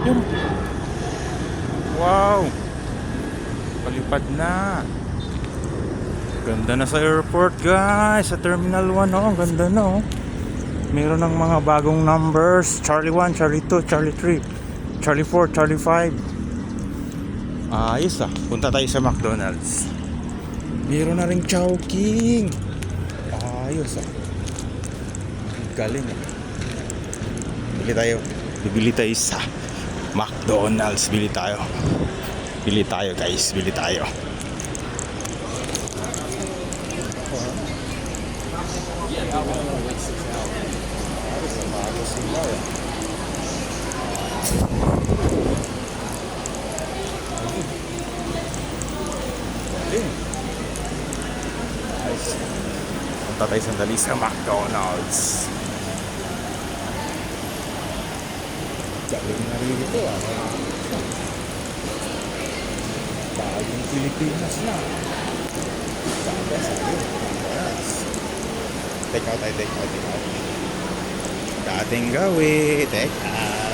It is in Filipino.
Yun. Wow. Palipad na. Ganda na sa airport guys. Sa Terminal 1 oh. Ganda na oh. Meron ng mga bagong numbers. Charlie 1, Charlie 2, Charlie 3, Charlie 4, Charlie 5. Ayos ah. Punta tayo sa McDonald's. Meron na rin Chowking. Ayos ah. Galing ah. Bibili tayo sa McDonald's. Bili tayo guys. Bili tayo. Punta tayo sandali sa McDonald's. Galing na rin ito ah. Bagong Pilipinas na. Take out. Dating gawi. Take out.